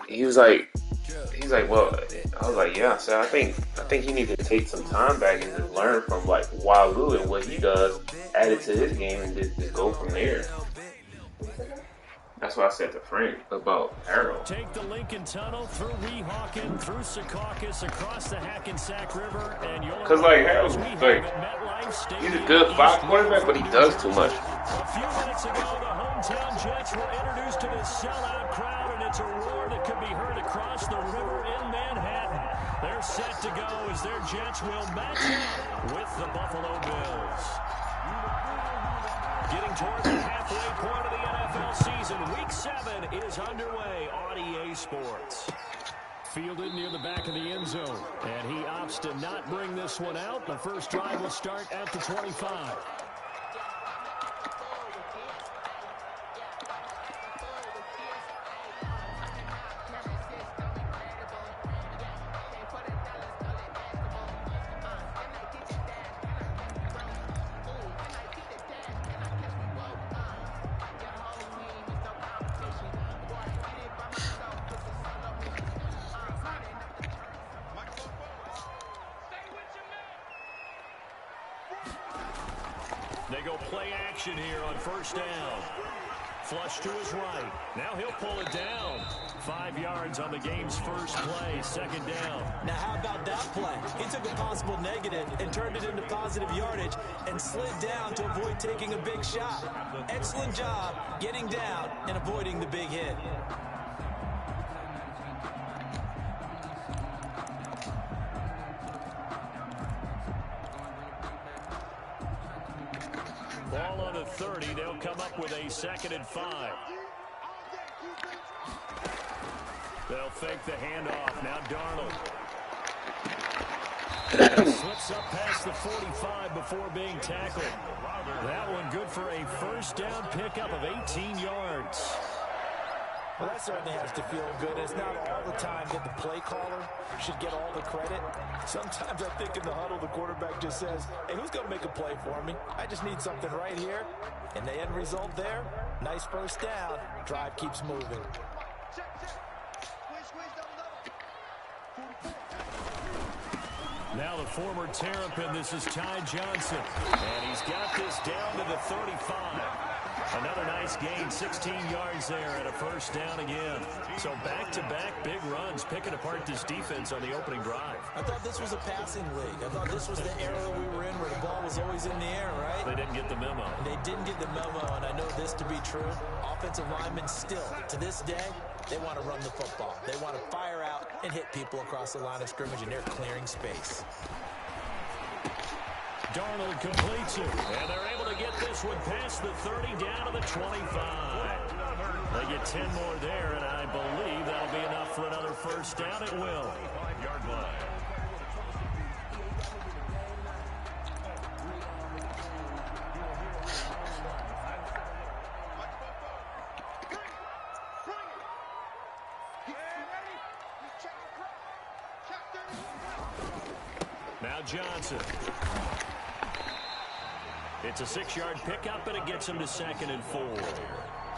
he was like, he's like, well, I was like, yeah. So I think he needs to take some time back and just learn from like Walu and what he does, add it to his game, and just go from there. That's what I said to Frank about Harold. Take the Lincoln Tunnel through Weehawken, through Secaucus, across the Hackensack River, and you'll. Cause like Harold's like, he's a good 5 quarterback, but he does too much. A few minutes ago, the hometown Jets were introduced to this sellout crowd, and it's a roar that could be heard across the river in Manhattan. They're set to go as their Jets will match up with the Buffalo Bills. Getting toward the halfway point of the NFL season, Week 7 is underway on EA Sports. Fielded near the back of the end zone, and he opts to not bring this one out. The first drive will start at the 25. They go play action here on first down. Flush to his right. Now he'll pull it down. 5 yards on the game's first play, second down. Now how about that play? He took a possible negative and turned it into positive yardage and slid down to avoid taking a big shot. Excellent job getting down and avoiding the big hit. Ball on the 30. They'll come up with a 2nd and 5. They'll fake the handoff. Now Darnold. Slips up past the 45 before being tackled. That one good for a first down pickup of 18 yards. Well, that certainly has to feel good. It's not all the time that the play caller should get all the credit. Sometimes I think in the huddle, the quarterback just says, hey, who's going to make a play for me? I just need something right here. And the end result there, nice first down. Drive keeps moving. Now the former Terrapin, this is Ty Johnson. And he's got this down to the 35. Another nice gain, 16 yards there and a first down again. So back-to-back big runs, picking apart this defense on the opening drive. I thought this was a passing league. I thought this was the era we were in where the ball was always in the air, right? They didn't get the memo. They didn't get the memo, and I know this to be true. Offensive linemen still, to this day, they want to run the football. They want to fire out and hit people across the line of scrimmage, and they're clearing space. Darnold completes it, and they're able to get this one past the 30 down to the 25. They get 10 more there, and I believe that'll be enough for another first down. It will. 5-yard line. Now Johnson. It's a 6-yard pickup, and it gets him to 2nd and 4.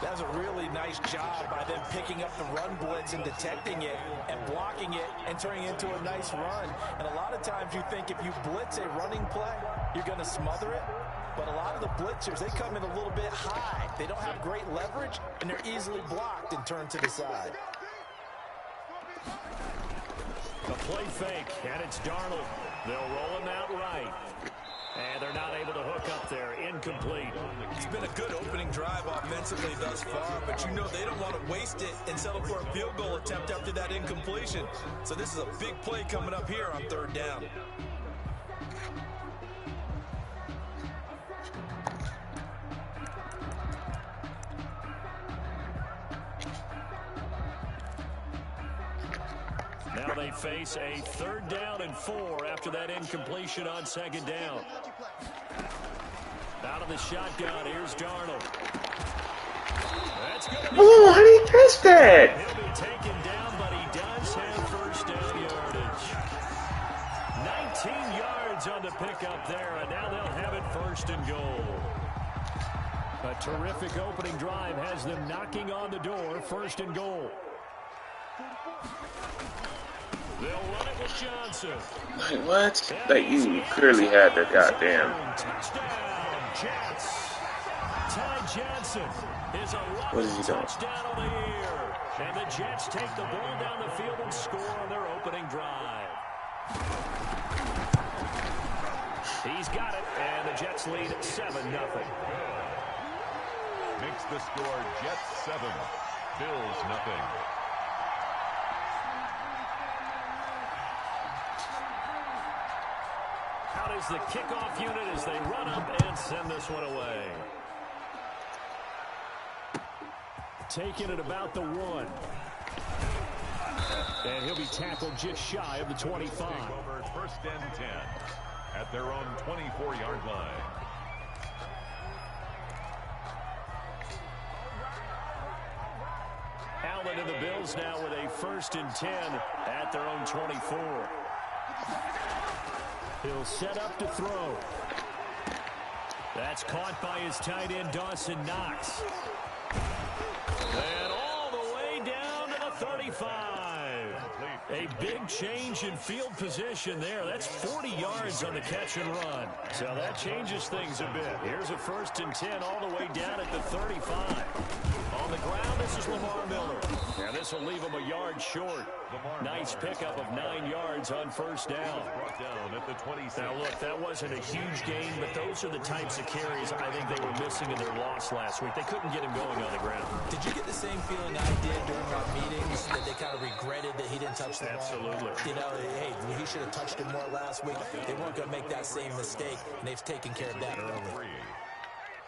That was a really nice job by them picking up the run blitz and detecting it and blocking it and turning it into a nice run. And a lot of times you think if you blitz a running play, you're going to smother it. But a lot of the blitzers, they come in a little bit high. They don't have great leverage, and they're easily blocked and turned to the side. A play fake, and it's Darnold. They'll roll him out right. And they're not able to hook up there. Incomplete. It's been a good opening drive offensively thus far, but you know they don't want to waste it and settle for a field goal attempt after that incompletion. So this is a big play coming up here on 3rd down. Now they face a 3rd down and 4 after that incompletion on 2nd down. Out of the shotgun, here's Darnold. That's good. Oh, how did he catch that? He'll be taken down, but he does have first down yardage. 19 yards on the pickup there, and now they'll have it 1st and goal. A terrific opening drive has them knocking on the door, 1st and goal. They'll run it with Johnson. Like, what? Like, you clearly had the goddamn. Touchdown, Jets. Ty Johnson is a What is he doing? touchdown on the year. And the Jets take the ball down the field and score on their opening drive. He's got it, and the Jets lead 7-0. Makes the score Jets 7, Bills nothing. Out is the kickoff unit as they run up and send this one away. Taking it about the 1. And he'll be tackled just shy of the 25. Over 1st and 10 at their own 24-yard line. Allen and the Bills now with a 1st and 10 at their own 24. He'll set up to throw. That's caught by his tight end, Dawson Knox. And all the way down to the 35. A big change in field position there. That's 40 yards on the catch and run. So that changes things a bit. Here's a 1st and 10 all the way down at the 35. On the ground, this is Lamar Miller. And this will leave him a yard short. Nice pickup of 9 yards on 1st down. Brought down at the 26. Now, look, that wasn't a huge gain, but those are the types of carries I think they were missing in their loss last week. They couldn't get him going on the ground. Did you get the same feeling I did during our meetings, that they kind of regretted that he didn't touch the ball? Absolutely. You know, hey, he should have touched it more last week. They weren't going to make that same mistake, and they've taken care of that early.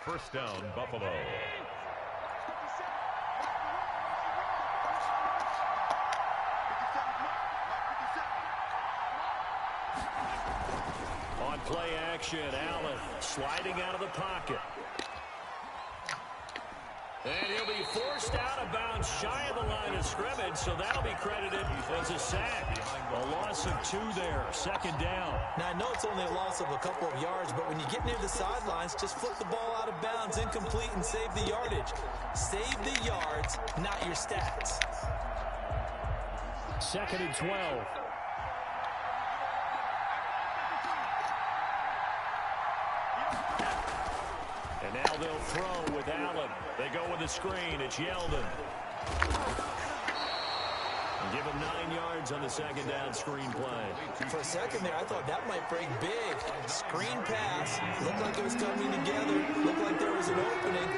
1st down, Buffalo. On play action, Allen sliding out of the pocket. And he'll be forced out of bounds shy of the line of scrimmage, so that'll be credited as a sack. A loss of 2 there, 2nd down. Now, I know it's only a loss of a couple of yards, but when you get near the sidelines, just flip the ball out of bounds, incomplete, and save the yardage. Save the yards, not your stats. 2nd and 12. And now they'll throw with Allen. They go with the screen. It's Yeldon. And give him 9 yards on the 2nd down screen play. For a second there, I thought that might break big. Screen pass. Looked like it was coming together. Looked like there was an opening.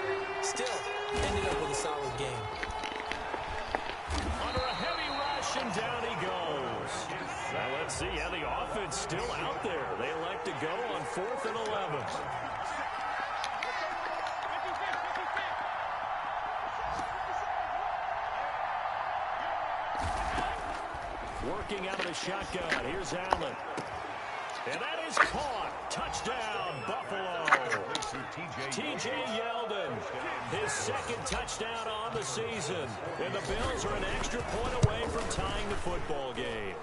Still, ended up with a solid game. Under a heavy rush, and down he goes. Now let's see. Yeah, the offense still out there. They elect to go on 4th and 11. Working out of the shotgun. Here's Allen. And that is caught. Touchdown, Buffalo. T.J. Yeldon, his 2nd touchdown on the season. And the Bills are an extra point away from tying the football game.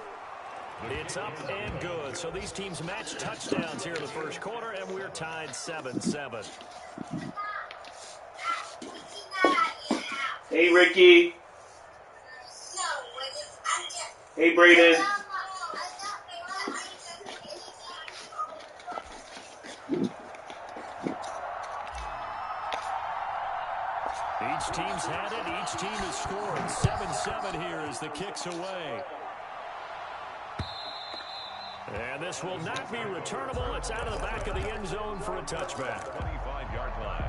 It's up and good. So these teams match touchdowns here in the 1st quarter, and we're tied 7-7. Hey, Ricky. Hey, Brayden. Each team's had it. Each team has scored. 7-7 here as the kick's away. And this will not be returnable. It's out of the back of the end zone for a touchback. 25-yard line.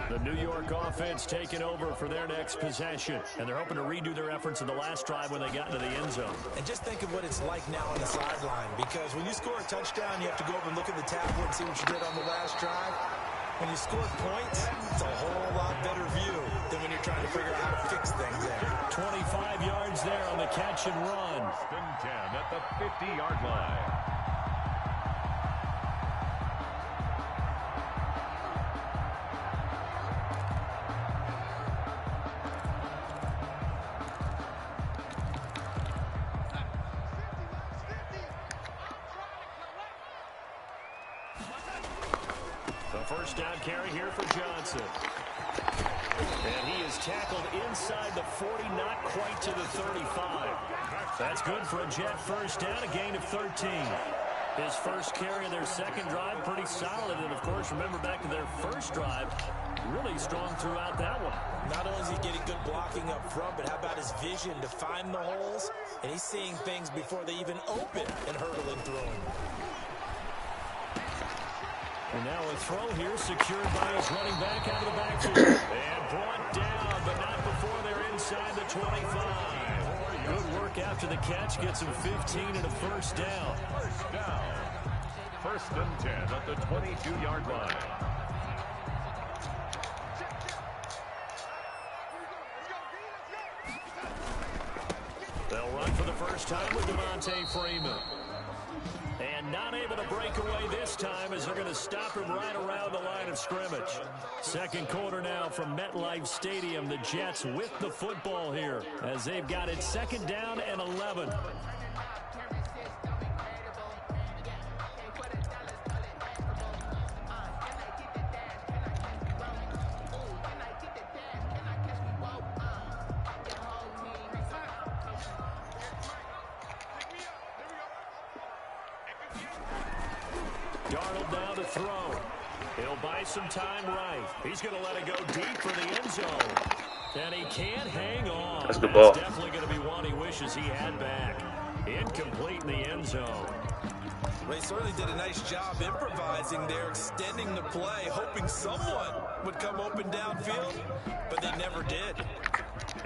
The New York offense taking over for their next possession. And they're hoping to redo their efforts in the last drive when they got into the end zone. And just think of what it's like now on the sideline, because when you score a touchdown, you have to go over and look at the tablet and see what you did on the last drive. When you score points, it's a whole lot better view than when you're trying to figure out how to fix things there. 25 yards there on the catch and run. 10 at the 50-yard line. first down carry here for Johnson. And he is tackled inside the 40, not quite to the 35. That's good for a Jet first down, a gain of 13. His first carry of their second drive, pretty solid. And, of course, remember back to their first drive, really strong throughout that one. Not only is he getting good blocking up front, but how about his vision to find the holes? And he's seeing things before they even open and hurdling through them. And now a throw here secured by his running back out of the backfield. And brought down, but not before they're inside the 25. Good work after the catch. Gets him 15 and a first down. First down. First and 10 at the 22-yard line. They'll run for the first time with Devontae Freeman. And not able to break away this time as they're going to stop him right around the line of scrimmage. Second quarter now from MetLife Stadium. The Jets with the football here as they've got it second down and 11. Darnold now to throw. He'll buy some time right. He's going to let it go deep for the end zone. And he can't hang on. That's the ball. That's definitely going to be one he wishes he had back. Incomplete in the end zone. They certainly did a nice job improvising there, extending the play, hoping someone would come open downfield, but they never did.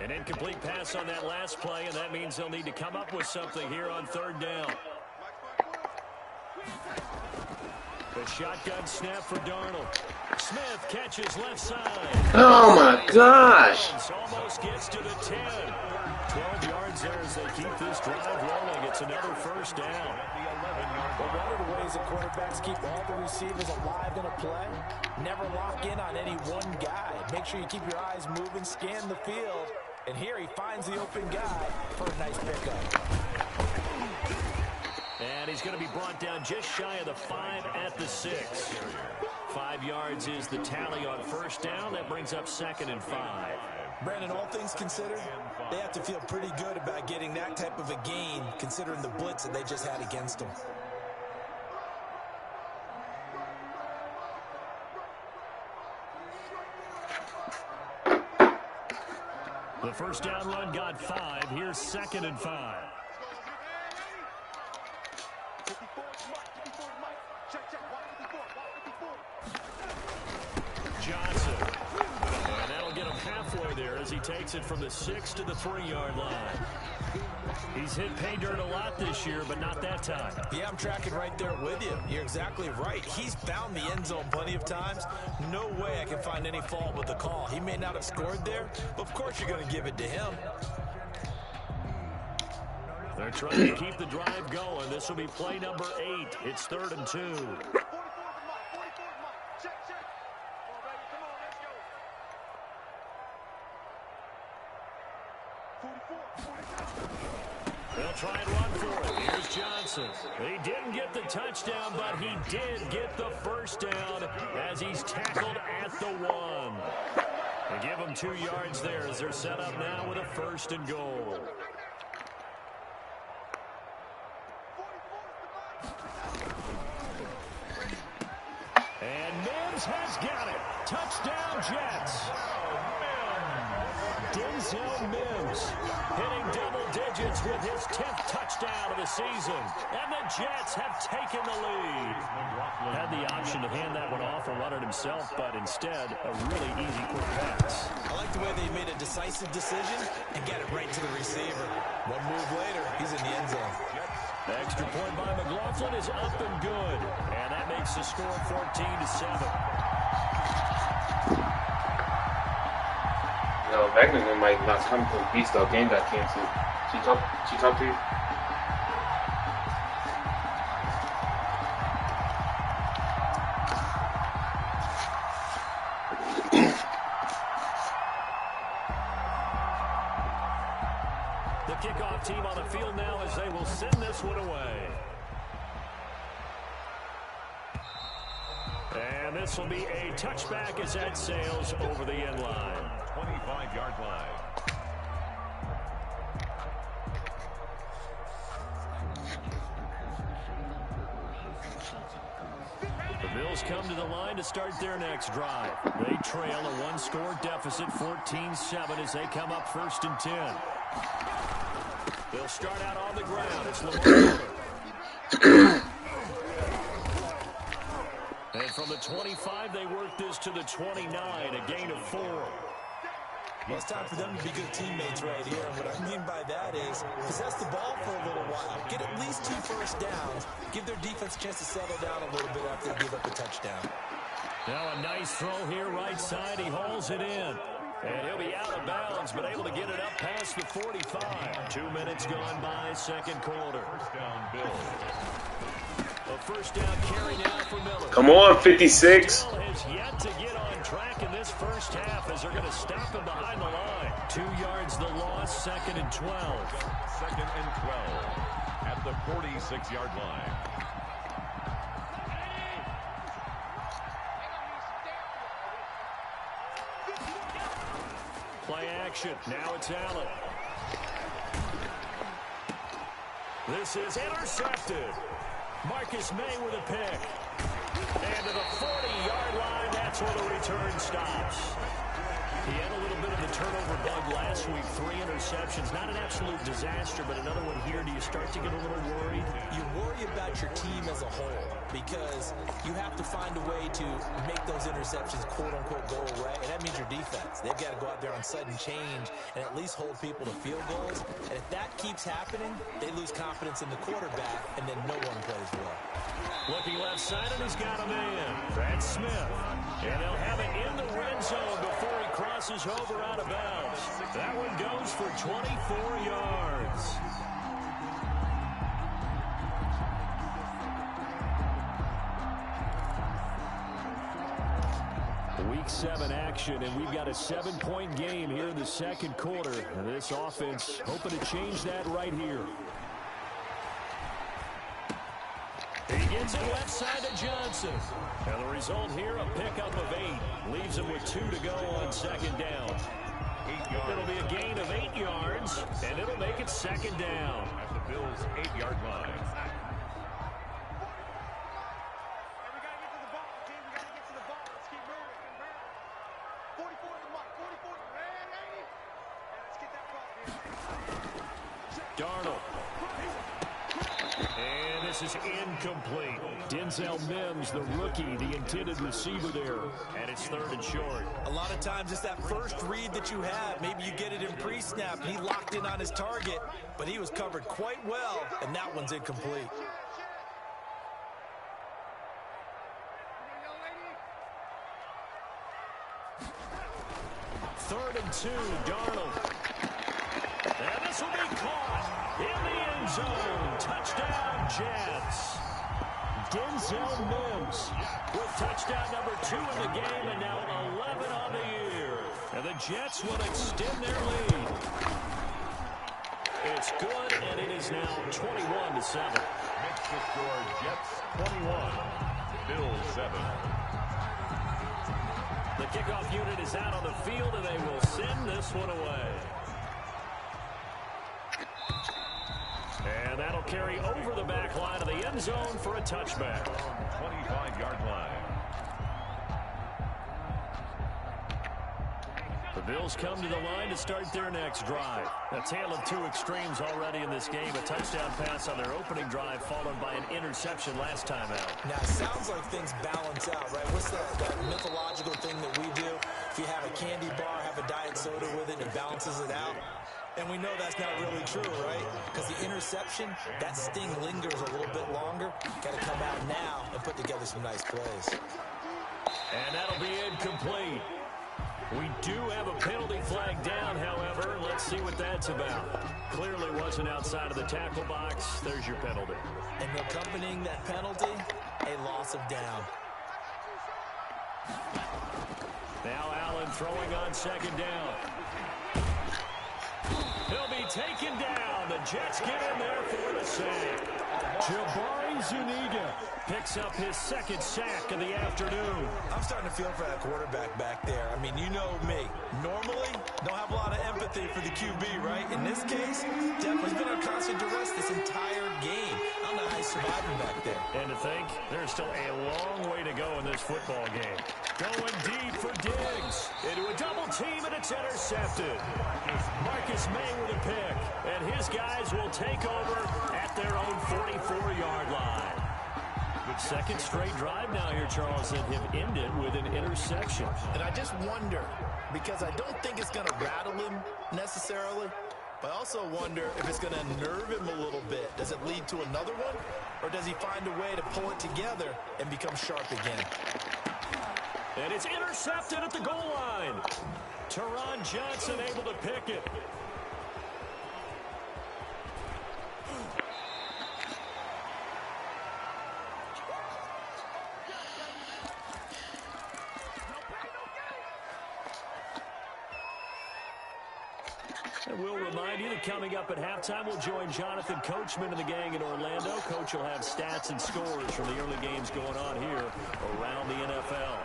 An incomplete pass on that last play, and that means they'll need to come up with something here on third down. The shotgun snap for Darnold. Smith catches left side. Oh, my gosh. Almost gets to the 10. 12 yards there as they keep this drive rolling. It's another first down. But one of the ways that quarterbacks keep all the receivers alive in a play, never lock in on any one guy. Make sure you keep your eyes moving, scan the field. And here he finds the open guy for a nice pickup. And he's going to be brought down just shy of the 5 at the 6. 5 yards is the tally on first down. That brings up second and 5. Brandon, all things considered, they have to feel pretty good about getting that type of a gain, considering the blitz that they just had against them. The first down run got 5. Here's second and 5. Johnson. And that'll get him halfway there as he takes it from the 6 to the 3-yard line. He's hit pay dirt a lot this year, but not that time. Yeah, I'm tracking right there with you. You're exactly right. He's found the end zone plenty of times. No way I can find any fault with the call. He may not have scored there, but of course you're going to give it to him. They're trying to keep the drive going. This will be play number 8. It's 3rd and 2. They'll try and run for it. Here's Johnson. He didn't get the touchdown, but he did get the first down as he's tackled at the 1. They give him 2 yards there as they're set up now with a 1st and goal. And Mims has got it. Touchdown, Jets. Denzel Mims hitting double digits with his 10th touchdown of the season. And the Jets have taken the lead. Had the option to hand that one off and run it himself, but instead, a really easy quick pass. I like the way they made a decisive decision and get it right to the receiver. One move later, he's in the end zone. Extra point by McLaughlin is up and good. And that makes the score 14-7. No, Wagner might not come to the Beast Dog game got canceled. She talked to you? The kickoff team on the field now as they will send this one away. And this this will be a touchback as that sails over the end line. 25-yard line. The Bills come to the line to start their next drive. They trail a one-score deficit, 14-7, as they come up 1st and 10. They'll start out on the ground. It's Lamar. And from the 25, they work this to the 29, a gain of 4. Well, it's time for them to be good teammates right here. And what I mean by that is possess the ball for a little while. Get at least 2 first downs. Give their defense a chance to settle down a little bit after they give up a touchdown. Now a nice throw here right side. He hauls it in. And he'll be out of bounds, but able to get it up past the 45. 2 minutes gone by, second quarter. First down, Bills. A first down carry now for Miller. Come on, 56. Bill has yet to get on track in this first half as they're going to stop him behind the line. 2 yards the loss, 2nd and 12. 2nd and 12 at the 46-yard line. Play action. Now it's Allen. This is intercepted. Marcus May with a pick. And to the 40-yard line, that's where the return stops. He had a little bit of the turnover bug last week. 3 interceptions. Not an absolute disaster, but another one here. Do you start to get a little worried? You worry about your team as a whole because you have to find a way to make those interceptions, quote-unquote, go away. And that means your defense. They've got to go out there on sudden change and at least hold people to field goals. And if that keeps happening, they lose confidence in the quarterback, and then no one plays well. Looking left side, and he's got a man. Brad Smith. And they'll have it in the red zone before he crosses over out of bounds. That one goes for 24 yards. Week 7 action, and we've got a 7-point game here in the second quarter. And this offense hoping to change that right here. He gets it left side to Johnson. And the result here, a pickup of 8. Leaves him with 2 to go on second down. 8 yards. It'll be a gain of 8 yards, and it'll make it second down. At the Bills' 8-yard line. Darnold. And this is incomplete. Denzel Mims, the rookie, the intended receiver there. And it's 3rd and short. A lot of times it's that first read that you have. Maybe you get it in pre-snap. He locked in on his target, but he was covered quite well, and that one's incomplete. Third and 2, Darnold. And this will be caught in the end zone. Touchdown, Jets. Denzel Mims with touchdown number 2 in the game, and now 11 on the year. And the Jets will extend their lead. It's good, and it is now 21-7. Makes the score Jets 21, Bills 7. The kickoff unit is out on the field, and they will send this one away. And that'll carry over the back line of the end zone for a touchback. 25-yard line. The Bills come to the line to start their next drive. A tale of 2 extremes already in this game. A touchdown pass on their opening drive followed by an interception last time out. Now, it sounds like things balance out, right? What's that mythological thing that we do? If you have a candy bar, have a diet soda with it, it balances it out. And we know that's not really true, right? Because the interception, that sting lingers a little bit longer. Got to come out now and put together some nice plays. And that'll be incomplete. We do have a penalty flag down, however. Let's see what that's about. Clearly wasn't outside of the tackle box. There's your penalty. And accompanying that penalty, a loss of down. Now Allen throwing on second down. He'll be taken down. The Jets get in there for the sack. Jabari Zuniga picks up his second sack of the afternoon. I'm starting to feel for that quarterback back there. I mean, you know me. Normally, don't have a lot of empathy for the QB, right? In this case, definitely been on constant duress this entire game. I don't know how he's surviving back there. And to think, there's still a long way to go in this football game. Going deep for Diggs. Into a double team, and it's intercepted. Marcus May with a pick. And his guys will take over at their own 44-yard line. Second straight drive now here, Charles, that have ended with an interception. And I just wonder, because I don't think it's going to rattle him necessarily, but I also wonder if it's going to nerve him a little bit. Does it lead to another one? Or does he find a way to pull it together and become sharp again? And it's intercepted at the goal line. Teron Johnson able to pick it. And we'll remind you that coming up at halftime, we'll join Jonathan Coachman and the gang in Orlando. Coach will have stats and scores from the early games going on here around the NFL.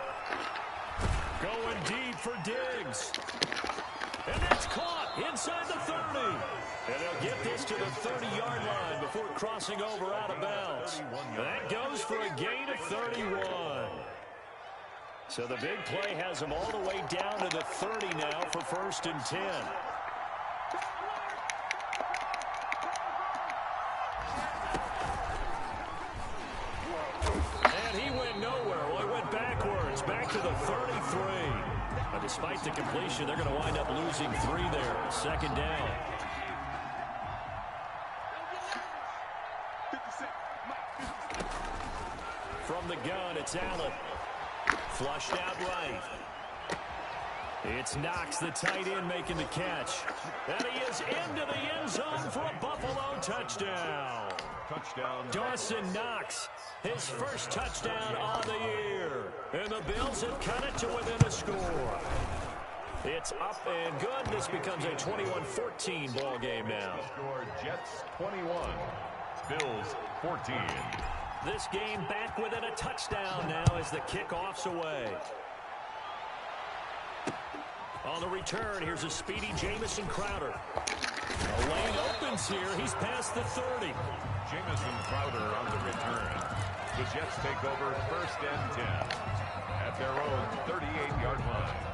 Going deep for Diggs. And that's caught inside the 30. And they'll get this to the 30-yard line before crossing over out of bounds. That goes for a gain of 31. So the big play has them all the way down to the 30 now for 1st and 10. Back to the 33. But despite the completion, they're going to wind up losing 3 there. 2nd down. From the gun, it's Allen. Flushed out right. It's Knox, the tight end, making the catch. And he is into the end zone for a Buffalo touchdown. Touchdown. Dawson Knox, his first touchdown on the year. And the Bills have cut it to within a score. It's up and good. This becomes a 21-14 ball game now. Score Jets 21, Bills 14. This game back within a touchdown now as the kickoff's away. On the return, here's a speedy Jamison Crowder. A lane opens here. He's past the 30. Jamison Crowder on the return. The Jets take over 1st and 10 at their own 38-yard line.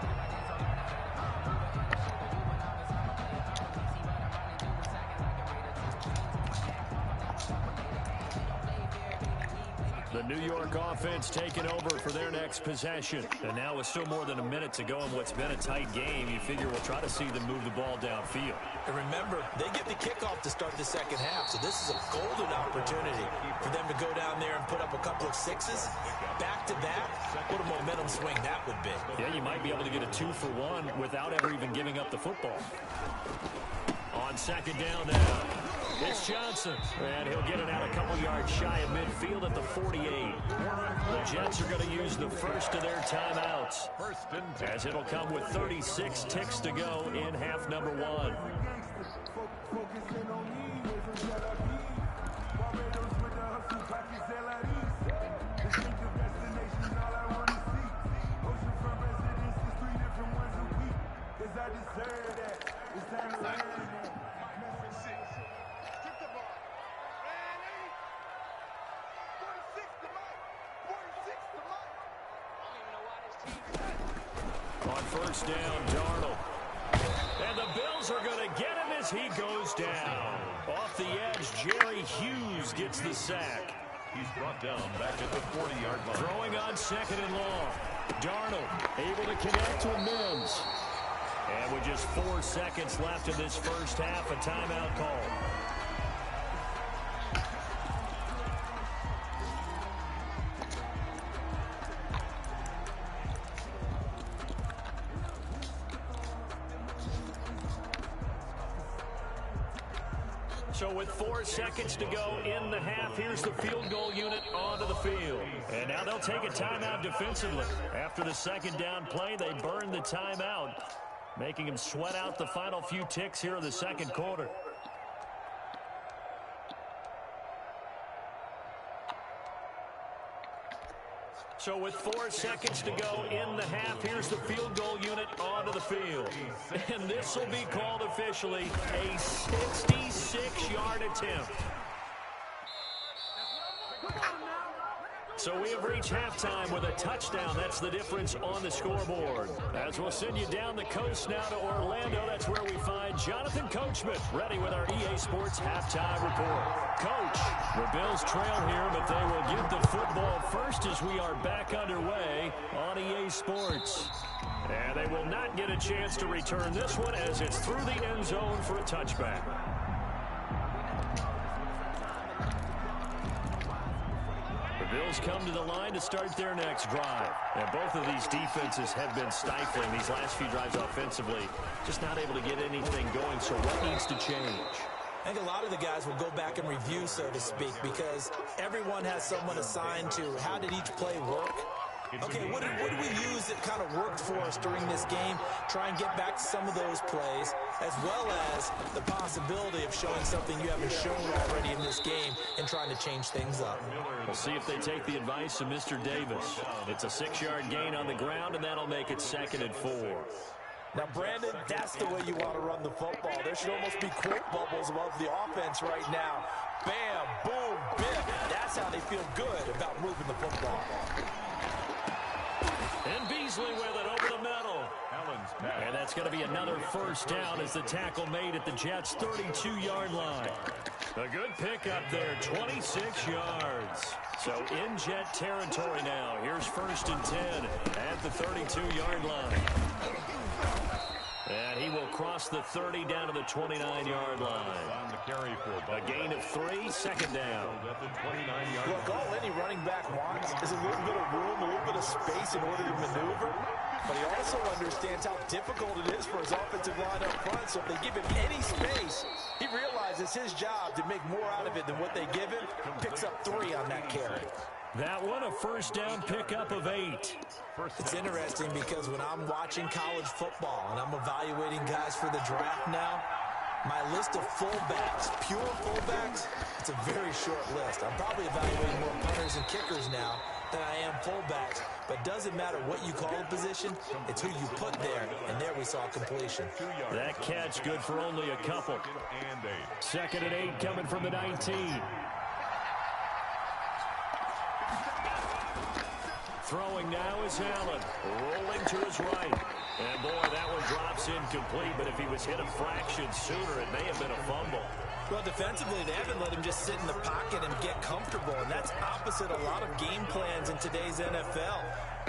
The New York offense taking over for their next possession. And now with still more than a minute to go in what's been a tight game, you figure we'll try to see them move the ball downfield. And remember, they get the kickoff to start the 2nd half, so this is a golden opportunity for them to go down there and put up a couple of 6s. Back-to-back, what a momentum swing that would be. Yeah, you might be able to get a 2-for-1 without ever even giving up the football. On 2nd down now, it's Johnson, and he'll get it out a couple yards shy of midfield at the 48. The Jets are going to use the first of their timeouts, as it'll come with 36 ticks to go in half number 1. On 1st down, Darnold. And the Bills are going to get him as he goes down. Off the edge, Jerry Hughes gets the sack. He's brought down back at the 40-yard line. Throwing on 2nd and long. Darnold able to connect to Mims. And with just 4 seconds left in this first half, a timeout call. So with 4 seconds to go in the half, here's the field goal unit onto the field. And now they'll take a timeout defensively. After the 2nd down play, they burn the timeout. making him sweat out the final few ticks here in the second quarter. So with 4 seconds to go in the half, here's the field goal unit onto the field. And this will be called officially a 66-yard attempt. So we have reached halftime with a touchdown. That's the difference on the scoreboard. As we'll send you down the coast now to Orlando, that's where we find Jonathan Coachman ready with our EA Sports halftime report. Coach, the Bills trail here, but they will get the football first as we are back underway on EA Sports. And they will not get a chance to return this one as it's through the end zone for a touchback. Bills come to the line to start their next drive. And both of these defenses have been stifling these last few drives offensively. Just not able to get anything going, so what needs to change? I think a lot of the guys will go back and review, so to speak, because everyone has someone assigned to how did each play work. Okay, what did we use that kind of worked for us during this game? Try and get back to some of those plays, as well as the possibility of showing something you haven't shown already in this game and trying to change things up. We'll see if they take the advice of Mr. Davis. It's a 6-yard gain on the ground, and that'll make it 2nd and 4. Now, Brandon, that's the way you want to run the football. There should almost be quote bubbles above the offense right now. Bam, boom, biff. That's how they feel good about moving the football. And Beasley with it over the middle. And that's going to be another first down as the tackle made at the Jets' 32-yard line. A good pickup there, 26 yards. So in Jet territory now. Here's 1st and 10 at the 32-yard line. And he will cross the 30 down to the 29-yard line. On the carry for a gain of 3, 2nd down. At the 29-yard line. Look, all any running back wants is a little bit of room, a little bit of space in order to maneuver. But he also understands how difficult it is for his offensive line up front. So if they give him any space, he realizes his job to make more out of it than what they give him. Picks up 3 on that carry. That one a first down pickup of 8. It's interesting because when I'm watching college football and I'm evaluating guys for the draft now, my list of fullbacks, pure fullbacks, it's a very short list. I'm probably evaluating more punters and kickers now than I am fullbacks. But doesn't matter what you call a position, it's who you put there. And there we saw completion. That catch good for only a couple. 2nd and 8 coming from the 19. Throwing now is Allen, rolling to his right. And boy, that one drops incomplete, but if he was hit a fraction sooner, it may have been a fumble. Well, defensively, they haven't let him just sit in the pocket and get comfortable, and that's opposite a lot of game plans in today's NFL.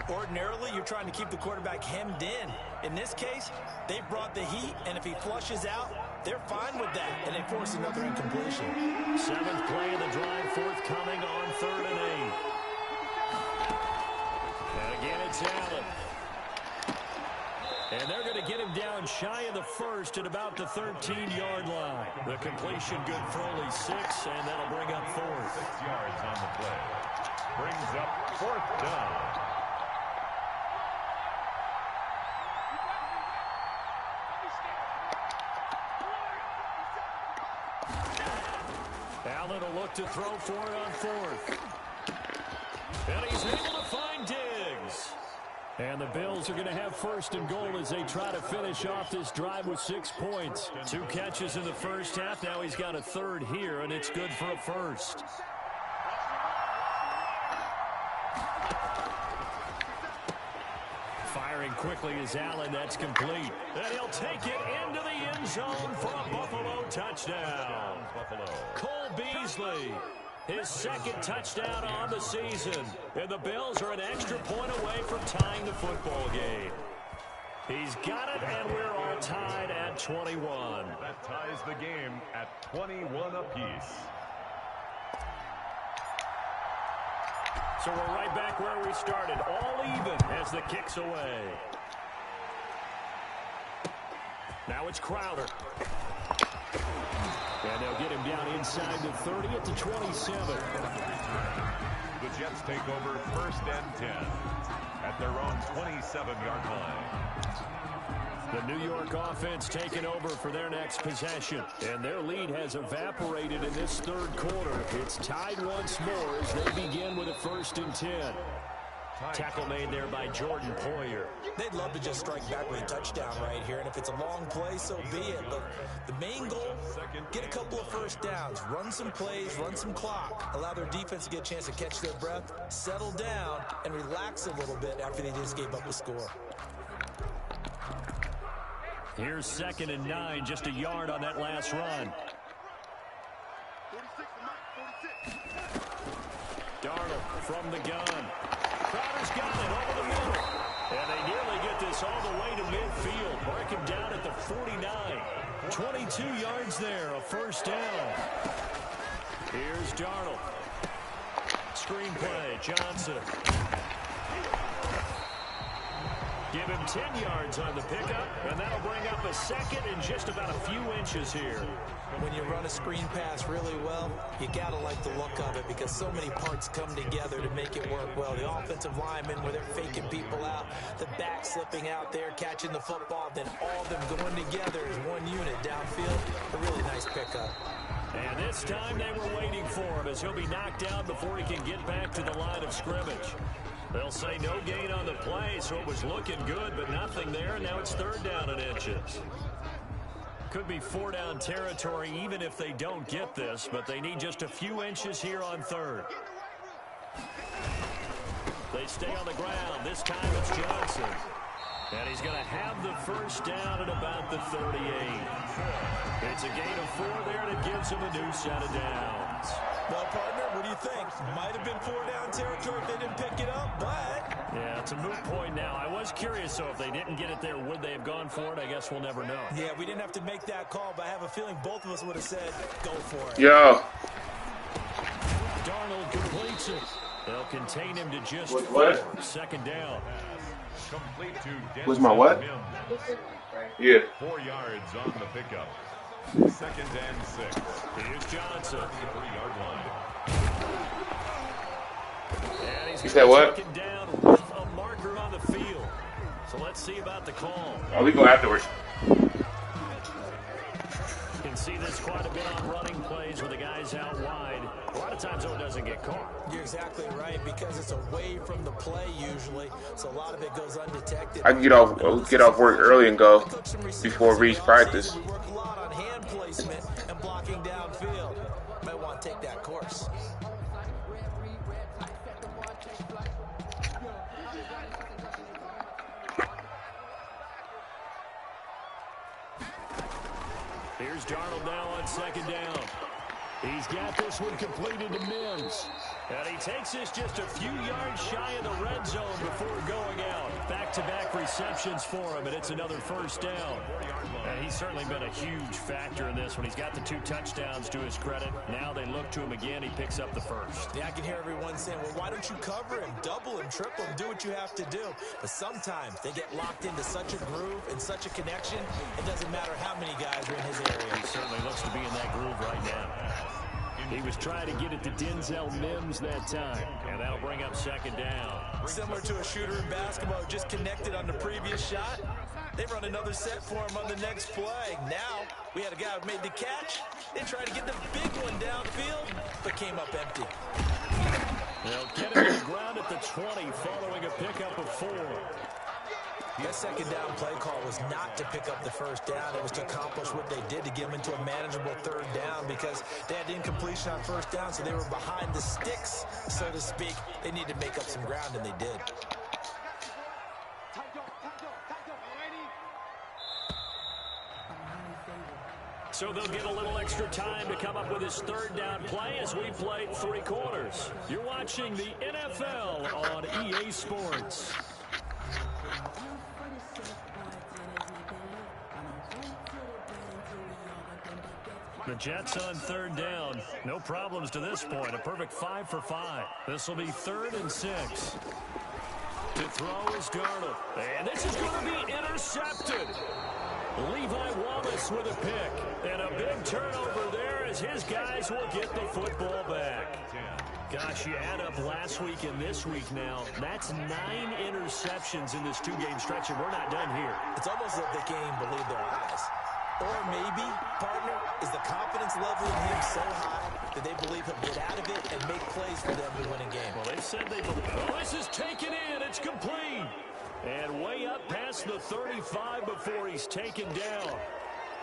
Ordinarily, you're trying to keep the quarterback hemmed in. In this case, they brought the heat, and if he flushes out, they're fine with that, and they force another incompletion. 7th play of the drive, forthcoming on 3rd and 8. And again, it's Allen. And they're going to get him down shy of the 1st at about the 13-yard line. The completion good for only 6, and that'll bring up 4th. 6 yards on the play. Brings up 4th down. Allen will look to throw for it on 4th. And he's able to find Diggs. And the Bills are going to have 1st and goal as they try to finish off this drive with 6 points. 2 catches in the first half. Now he's got a 3rd here, and it's good for a 1st. Firing quickly is Allen. That's complete. And he'll take it into the end zone for a Buffalo touchdown. Cole Beasley, his 2nd touchdown on the season. And the Bills are an extra point away from tying the football game. He's got it, and we're all tied at 21. That ties the game at 21 apiece. So we're right back where we started, all even as the kick's away. Now it's Crowder. And they'll get him down inside the 30 at the 27. The Jets take over 1st and 10 at their own 27-yard line. The New York offense taking over for their next possession. And their lead has evaporated in this third quarter. It's tied once more as they begin with a 1st and 10. Tackle made there by Jordan Poyer. They'd love to just strike back with a touchdown right here, and if it's a long play, so be it. But the main goal, get a couple of first downs, run some plays, run some clock, allow their defense to get a chance to catch their breath, settle down, and relax a little bit after they just gave up a score. Here's 2nd and 9, just a yard on that last run. Darnold from the gun. Crowder's got it over the middle. And they nearly get this all the way to midfield. Mark him down at the 49. 22 yards there, a 1st down. Here's Darnold. Screen play, Johnson. Give him 10 yards on the pickup, and that'll bring up a 2nd and just about a few inches here. When you run a screen pass really well, you got to like the look of it because so many parts come together to make it work well. The offensive linemen, where they're faking people out, the back slipping out there, catching the football, then all of them going together as one unit downfield. A really nice pickup. And this time they were waiting for him as he'll be knocked down before he can get back to the line of scrimmage. They'll say no gain on the play, so it was looking good, but nothing there, and now it's 3rd down and inches. Could be 4-down territory even if they don't get this, but they need just a few inches here on 3rd. They stay on the ground. This time it's Johnson. And he's going to have the 1st down at about the 38. It's a gain of 4 there that gives him a new set of downs. Well, partner, what do you think? Might have been 4-down territory if they didn't pick it up, but... Yeah, it's a moot point now. I was curious, so if they didn't get it there, would they have gone for it? I guess we'll never know. Yeah, we didn't have to make that call, but I have a feeling both of us would have said, go for it. Yo. Darnold completes it. They'll contain him to just what? 2nd down. Complete to Was my what? Yeah. 4 yards on the pickup. 2nd and 6. Here's Johnson. 3-yard line. And he's You said what? taken down with a marker on the field. So let's see about the call. Oh, we go afterwards. You can see this quite a bit on running plays with the guys out wide. A lot of times, though, it doesn't get caught. You're exactly right, because it's away from the play usually, so a lot of it goes undetected. I can get off work early and go before Reach practice. We work a lot on hand placement and blocking downfield. Might want to take that course. Here's Darnold now on 2nd down. He's got this one completed to Mims. And he takes this just a few yards shy of the red zone before going out. Back-to-back receptions for him, and it's another 1st down. And he's certainly been a huge factor in this one. He's got the 2 touchdowns to his credit. Now they look to him again. He picks up the 1st. Yeah, I can hear everyone saying, well, why don't you cover him, double him, triple him, do what you have to do. But sometimes they get locked into such a groove and such a connection, it doesn't matter how many guys are in his area. He certainly looks to be in that groove right now. He was trying to get it to Denzel Mims that time, and that'll bring up 2nd down. Similar to a shooter in basketball who just connected on the previous shot. They run another set for him on the next play. Now, we had a guy who made the catch. They tried to get the big one downfield, but came up empty. They'll get him to the ground at the 20 following a pickup of 4. That 2nd down play call was not to pick up the 1st down. It was to accomplish what they did, to get them into a manageable 3rd down, because they had incompletion on 1st down, so they were behind the sticks, so to speak. They needed to make up some ground, and they did. So they'll get a little extra time to come up with his 3rd down play as we played 3 quarters. You're watching the NFL on EA Sports. The Jets on 3rd down. No problems to this point. A perfect 5 for 5. This will be 3rd and 6. To throw is Darnold. And this is going to be intercepted. Levi Wallace with a pick. And a big turnover there as his guys will get the football back. Gosh, you add up last week and this week now. That's 9 interceptions in this 2-game stretch, and we're not done here. It's almost like they can't even believe their eyes. Or maybe, partner, is the confidence level in him so high that they believe he'll get out of it and make plays for them to win a game. Well, they said they believe. Oh, this is taken in. It's complete. And way up past the 35 before he's taken down.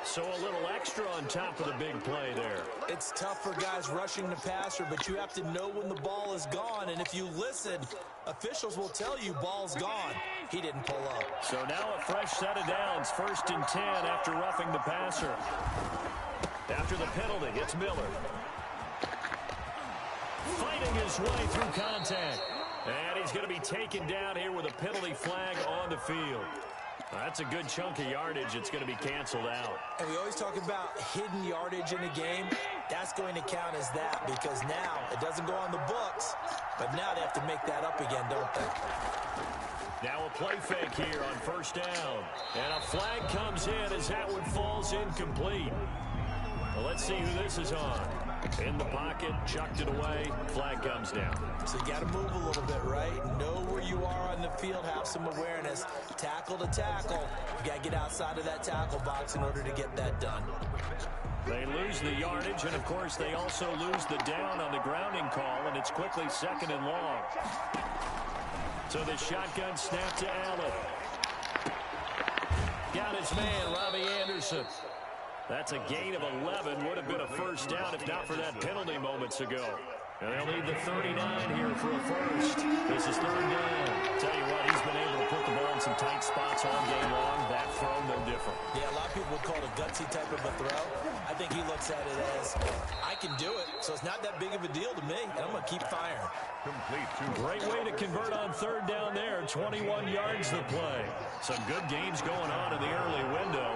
So a little extra on top of the big play there. It's tough for guys rushing the passer, but you have to know when the ball is gone. And if you listen, officials will tell you ball's gone. He didn't pull up. So now a fresh set of downs. 1st and 10 after roughing the passer. After the penalty, it's Miller. Fighting his way through contact. And he's going to be taken down here with a penalty flag on the field. That's a good chunk of yardage. It's going to be canceled out. And we always talk about hidden yardage in a game. That's going to count as that because now it doesn't go on the books, but now they have to make that up again, don't they? Now a play fake here on 1st down. And a flag comes in as that one falls incomplete. Well, let's see who this is on. In the pocket, chucked it away, flag comes down. So you got to move a little bit, right? Know where you are on the field, have some awareness. Tackle to tackle. You got to get outside of that tackle box in order to get that done. They lose the yardage, and of course they also lose the down on the grounding call, and it's quickly 2nd and long. So the shotgun snap to Allen. Got his man, Robbie Anderson. That's a gain of 11. Would have been a 1st down if not for that penalty moments ago. And they'll need the 39 here for a 1st. This is 3rd down. Tell you what, he's been able to put the ball in some tight spots all game long. That throw, no different. Yeah, a lot of people would call it a gutsy type of a throw. I think he looks at it as, I can do it, so it's not that big of a deal to me, and I'm going to keep firing. Complete. Great way to convert on 3rd down there. 21 yards the play. Some good games going on in the early window.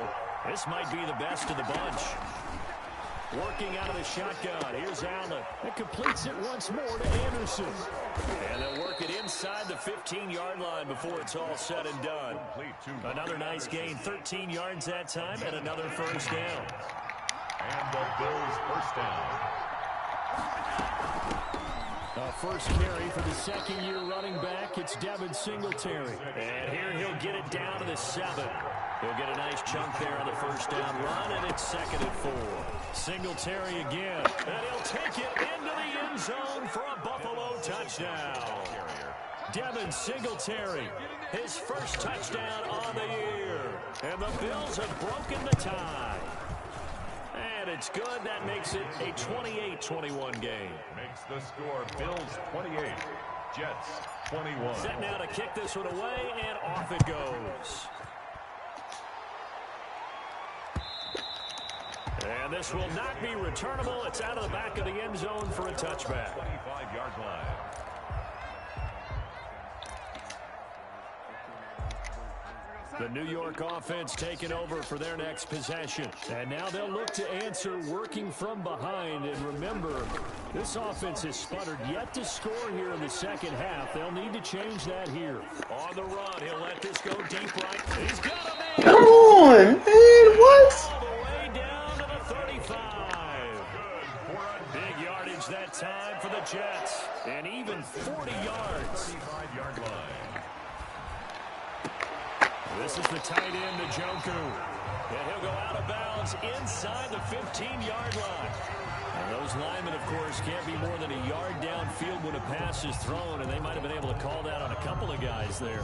This might be the best of the bunch. Working out of the shotgun. Here's Allen. It completes it once more to Anderson. And they'll work it inside the 15-yard line before it's all said and done. Another nice gain. 13 yards that time and another 1st down. And the Bills' 1st down. First carry for the 2nd-year running back. It's Devin Singletary. And here he'll get it down to the 7. He'll get a nice chunk there on the 1st down run, and it's 2nd and 4. Singletary again. And he'll take it into the end zone for a Buffalo touchdown. Devin Singletary, his 1st touchdown on the year. And the Bills have broken the tie. And it's good. That makes it a 28-21 game. Makes the score Bills 28, Jets 21. Set now to kick this one away, and off it goes. And this will not be returnable. It's out of the back of the end zone for a touchback. 25-yard line. The New York offense taking over for their next possession. And now they'll look to answer working from behind. And remember, this offense has sputtered yet to score here in the 2nd half. They'll need to change that here. On the run, he'll let this go deep right. He's got a man. Come on, man, what? All the way down to the 35. Big yardage that time for the Jets. And even 40 yards. 35-yard line. This is the tight end to Njoku. And he'll go out of bounds inside the 15-yard line. And those linemen, of course, can't be more than a yard downfield when a pass is thrown, and they might have been able to call that on a couple of guys there.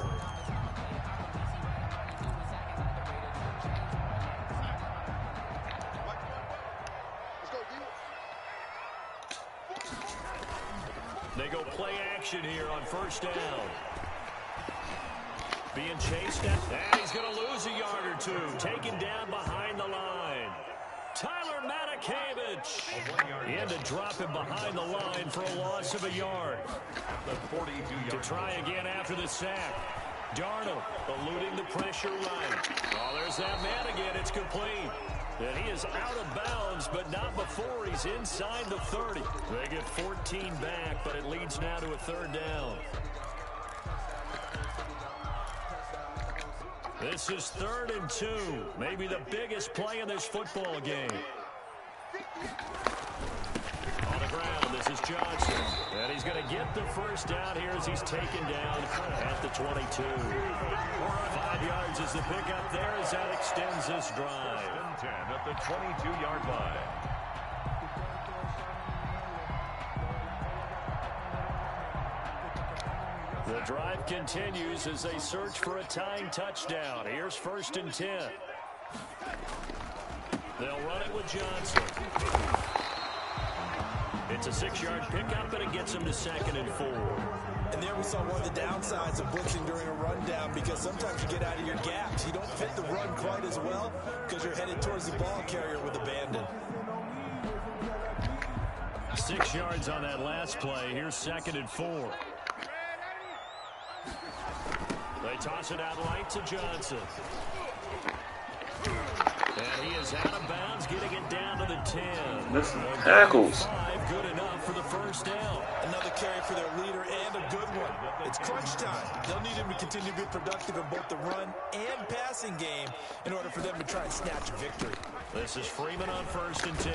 They go play action here on 1st down. Being chased at, and he's going to lose a yard or 2. Taken down behind the line. Tyler Matakevich in to drop him behind the line for a loss of a yard. The 42-yard To try again after the sack. Darnold eluding the pressure right. Oh, there's that man again. It's complete. And he is out of bounds, but not before he's inside the 30. They get 14 back, but it leads now to a 3rd down. This is 3rd and 2. Maybe the biggest play in this football game. On the ground, this is Johnson. And he's going to get the first down here as he's taken down at the 22. 5 yards is the pickup there as that extends this drive. 10 at the 22-yard line. The drive continues as they search for a tying touchdown. Here's 1st and 10. They'll run it with Johnson. It's a 6-yard pickup, and it gets him to 2nd and 4. And there we saw one of the downsides of blitzing during a rundown, because sometimes you get out of your gaps. You don't fit the run quite as well because you're headed towards the ball carrier with abandon. 6 yards on that last play. Here's 2nd and 4. They toss it out right to Johnson. And he is out of bounds, getting it down to the 10. This tackles. 5, good enough for the first down. Another carry for their leader, and a good one. It's crunch time. They'll need him to continue to be productive in both the run and passing game in order for them to try and snatch a victory. This is Freeman on 1st and 10.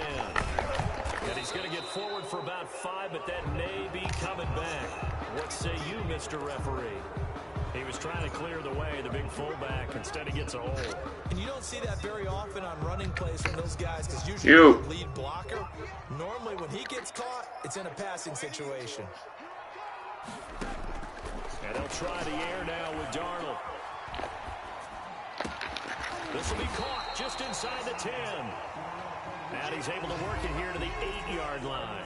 And he's going to get forward for about 5, but that may be coming back. What say you, Mr. Referee? He was trying to clear the way, the big fullback. Instead, he gets a hole. And you don't see that very often on running plays from those guys, because usually the lead blocker. Normally, when he gets caught, it's in a passing situation. And they'll try the air now with Darnold. This will be caught just inside the 10. And he's able to work it here to the 8-yard line.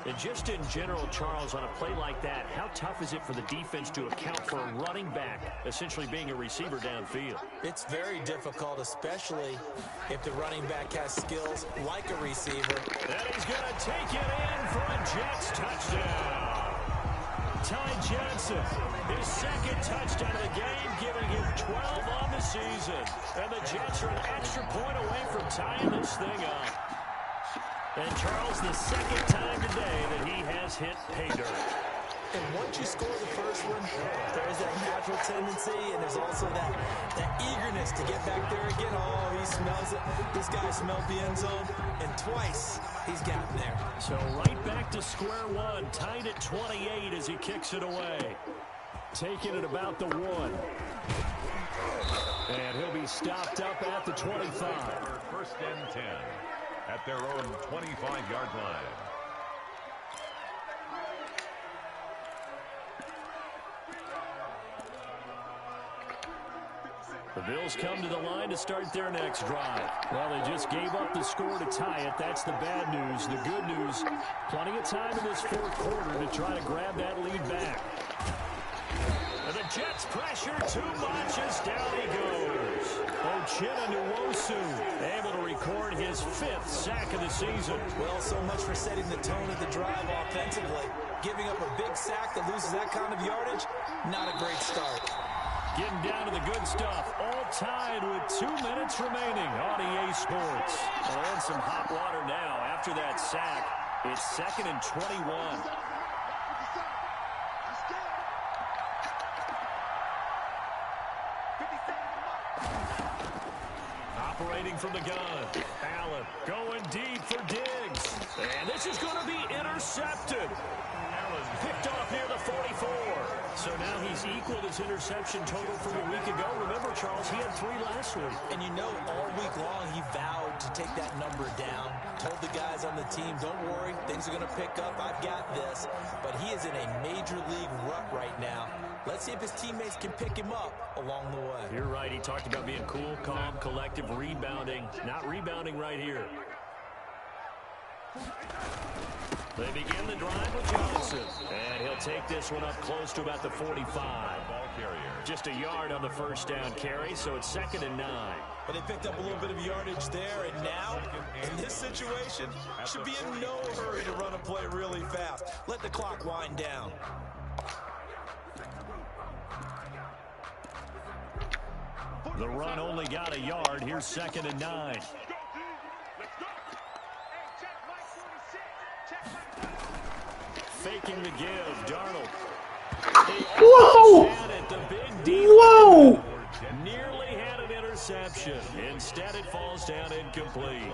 And just in general, Charles, on a play like that, how tough is it for the defense to account for a running back essentially being a receiver downfield? It's very difficult, especially if the running back has skills like a receiver. And he's going to take it in for a Jets touchdown. Ty Johnson, his 2nd touchdown of the game, giving him 12 on the season. And the Jets are an extra point away from tying this thing up. And Charles, the 2nd time today that he has hit pay dirt. And once you score the first one, there is that natural tendency, and there's also that eagerness to get back there again. Oh, he smells it. This guy smelled the end zone, and twice he's gotten there. So right back to square one, tied at 28 as he kicks it away. Taking it about the 1. And he'll be stopped up at the 25. 1st and 10 at their own 25-yard line. The Bills come to the line to start their next drive. Well, they just gave up the score to tie it. That's the bad news. The good news, plenty of time in this 4th quarter to try to grab that lead back. And the Jets pressure too much as down he goes. Uchenna Nwosu able to record his 5th sack of the season. Well, so much for setting the tone of the drive offensively. Giving up a big sack that loses that kind of yardage, not a great start. Getting down to the good stuff. All tied with 2 minutes remaining on EA Sports. And some hot water now after that sack. It's 2nd and 21. Operating from the gun. Allen going deep for Diggs. And this is going to be intercepted. Allen picked off near the 44. So now he's equaled his interception total from a week ago. Remember, Charles, he had 3 last week. And you know, all week long he vowed to take that number down. Told the guys on the team, don't worry, things are going to pick up. I've got this. But he is in a major league rut right now. Let's see if his teammates can pick him up along the way. You're right. He talked about being cool, calm, collective, rebounding. Not rebounding right here. They begin the drive with Johnson. And he'll take this one up close to about the 45. Ball carrier. Just a yard on the first down carry, so it's 2nd and 9. But they picked up a little bit of yardage there, and now, in this situation, should be in no hurry to run a play really fast. Let the clock wind down. The run only got a yard. Here's 2nd and 9. Faking the give, Darnold. Whoa! The big Whoa! nearly reception. Instead, it falls down incomplete.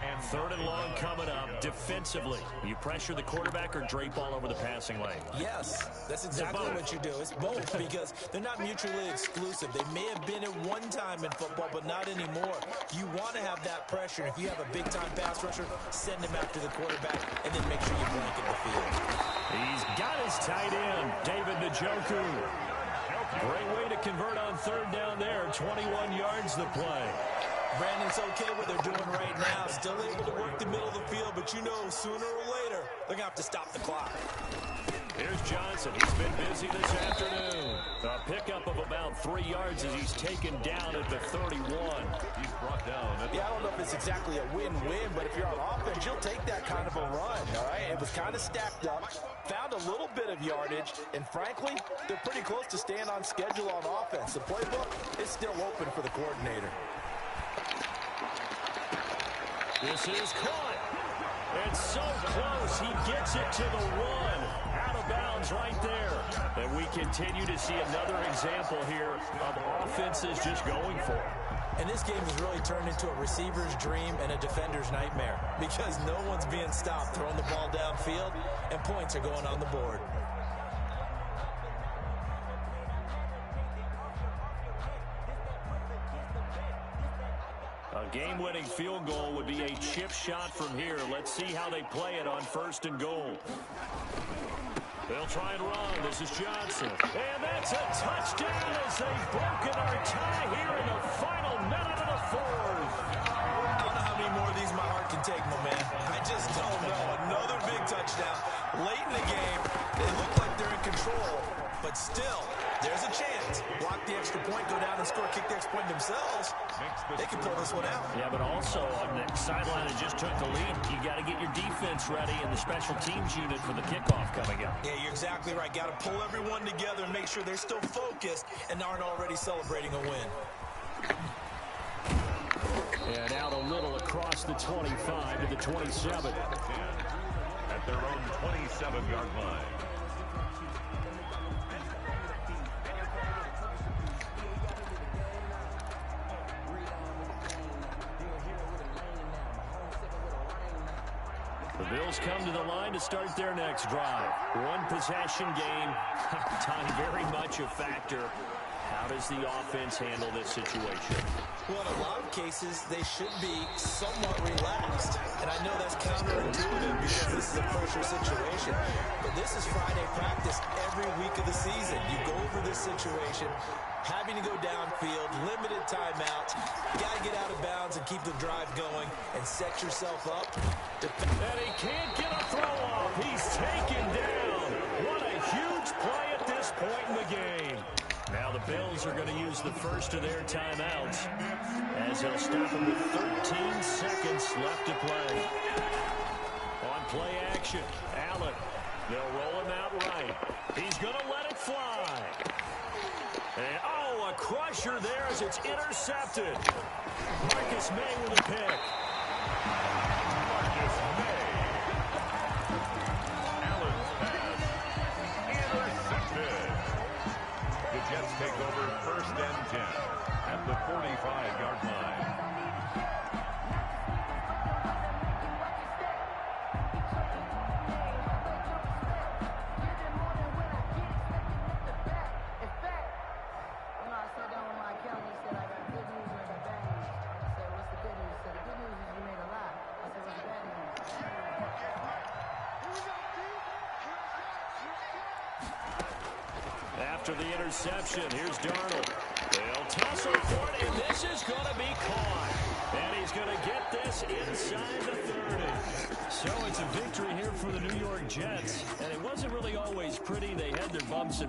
And 3rd and long coming up. Defensively, you pressure the quarterback or drape all over the passing lane? Yes, that's exactly what you do. It's both because they're not mutually exclusive. They may have been at one time in football, but not anymore. You want to have that pressure. If you have a big-time pass rusher, send him after the quarterback, and then make sure you blanket the field. He's got his tight end, David Njoku. Great way to convert on 3rd down there. 21 yards the play. Brandon's okay what they're doing right now. Still able to work the middle of the field, but you know sooner or later they're going to have to stop the clock. Here's Johnson. He's been busy this afternoon. A pickup of about 3 yards as he's taken down at the 31. He's brought down. Yeah, I don't know if it's exactly a win-win, but if you're on offense, you'll take that kind of a run, all right? It was kind of stacked up, found a little bit of yardage, and frankly, they're pretty close to staying on schedule on offense. The playbook is still open for the coordinator. This is caught. It's so close. He gets it to the 1. Out of bounds right there. And we continue to see another example here of offenses just going for it. And this game has really turned into a receiver's dream and a defender's nightmare because no one's being stopped throwing the ball downfield, and points are going on the board. A game-winning field goal would be a chip shot from here. Let's see how they play it on 1st and goal. They'll try and run. This is Johnson. And that's a touchdown as they've broken our tie here in the final minute of the 4th. I don't know how many more of these my heart can take, my man. I just don't know. Another big touchdown. Late in the game, they look like they're in control, but still, there's a chance. Block the extra point, go down and score, kick the extra point themselves. They can pull this one out. Yeah, but also on the sideline that just took the lead, you got to get your defense ready and the special teams unit for the kickoff coming up. Yeah, you're exactly right. Got to pull everyone together and make sure they're still focused and aren't already celebrating a win. And out a little across the 25 to the 27. At their own 27-yard line. The Bills come to the line to start their next drive. One possession game. Time very much a factor. How does the offense handle this situation? Well, in a lot of cases, they should be somewhat relaxed. And I know that's counterintuitive because this is a pressure situation. But this is Friday practice every week of the season. You go over this situation, having to go downfield, limited timeouts. You got to get out of bounds and keep the drive going and set yourself up. And he can't get a throw off. He's taken down. What a huge play at this point in the game. Now the Bills are going to use the first of their timeouts as they'll stop him with 13 seconds left to play. On play action, Allen. They'll roll him out right. He's going to let it fly. And, oh, a crusher there as it's intercepted. Marcus May with a pick. Marcus May. Allen's pass. Intercepted. The Jets take over 1st and 10 at the 45-yard line. After the interception, here's Darnold. They'll tussle for it, and this is going to be caught. And he's going to get this inside the 30. So it's a victory here for the New York Jets. And it wasn't really always pretty. They had their bumps and